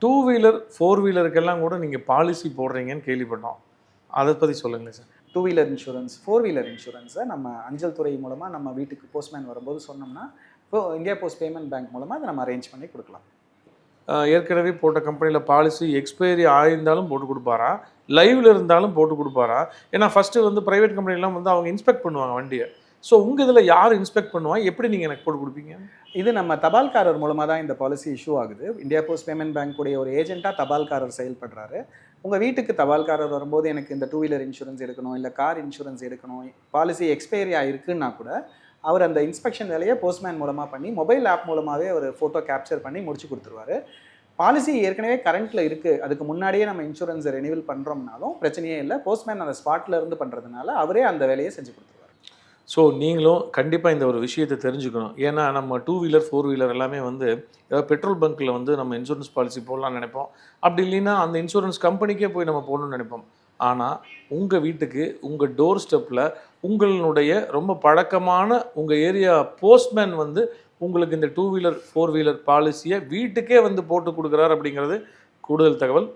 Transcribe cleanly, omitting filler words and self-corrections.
Two wheeler four வீலருக்கெல்லாம் கூட நீங்கள் policy போடுறீங்கன்னு கேள்விப்பட்டோம். அதை பற்றி சொல்லுங்களேன் sir. Two wheeler insurance, four wheeler இன்சூரன்ஸை நம்ம அஞ்சல் துறை மூலமாக நம்ம வீட்டுக்கு போஸ்ட்மேன் வரும்போது சொன்னோம்னா இப்போ இந்தியா போஸ்ட் பேமெண்ட் பேங்க் மூலமாக அதை நம்ம அரேஞ்ச் பண்ணி கொடுக்கலாம். ஏற்கனவே போட்ட கம்பெனியில் பாலிசி எக்ஸ்பைரி ஆயிருந்தாலும் போட்டு கொடுப்பாரா, லைவில் இருந்தாலும் போட்டு கொடுப்பாரா? ஏன்னா ஃபஸ்ட்டு வந்து ப்ரைவேட் கம்பெனிலாம் வந்து அவங்க இன்ஸ்பெக்ட் பண்ணுவாங்க வண்டியை. ஸோ உங்கள் இதில் யார் இன்ஸ்பெக்ட் பண்ணுவாங்க, எப்படி நீங்கள் எனக்கு போட்டு கொடுப்பீங்க? இது நம்ம தபால்காரர் மூலமாக தான் இந்த பாலிசி இஷ்யூ ஆகுது. இந்தியா போஸ்ட் பேமெண்ட் பேங்க்குடைய ஒரு ஏஜென்ட்டாக தபால்காரர் செயல்படுறாரு. உங்கள் வீட்டுக்கு தபால்காரர் வரும்போது எனக்கு இந்த டூ வீலர் இன்சூரன்ஸ் எடுக்கணும், இல்லை கார் இன்சூரன்ஸ் எடுக்கணும், பாலிசி எக்ஸ்பைரி ஆகிருக்குன்னா கூட அவர் அந்த இன்ஸ்பெக்ஷன் வேலையை போஸ்ட்மேன் மூலமாக பண்ணி மொபைல் ஆப் மூலமாகவே அவர் ஃபோட்டோ கேப்சர் பண்ணி முடிச்சு கொடுத்துருவாரு. பாலிசி ஏற்கனவே கரண்ட்டில் இருக்குது, அதுக்கு முன்னாடியே நம்ம இன்சூரன்ஸை ரெனியூவல் பண்ணுறோம்னாலும் பிரச்சனையே இல்லை. போஸ்ட்மேன் அந்த ஸ்பாட்டில் இருந்து பண்ணுறதுனால அவரே அந்த வேலையை செஞ்சு கொடுத்துருவார். ஸோ நீங்களும் கண்டிப்பாக இந்த ஒரு விஷயத்தை தெரிஞ்சுக்கணும். ஏன்னா நம்ம டூ வீலர் ஃபோர் வீலர் எல்லாமே வந்து ஏதாவது பெட்ரோல் பங்க்கில் வந்து நம்ம இன்சூரன்ஸ் பாலிசி போடலாம்னு நினைப்போம். அப்படி இல்லைன்னா அந்த இன்சூரன்ஸ் கம்பெனிக்கே போய் நம்ம போடணும்னு நினைப்போம். ஆனால் உங்கள் வீட்டுக்கு உங்கள் டோர் ஸ்டெப்பில் உங்களுடைய ரொம்ப பழக்கமான உங்கள் ஏரியா போஸ்ட்மேன் வந்து உங்களுக்கு இந்த டூ வீலர் ஃபோர் வீலர் பாலிசியை வீட்டுக்கே வந்து போட்டு கொடுக்குறாரு அப்படிங்கிறது கூடுதல் தகவல்.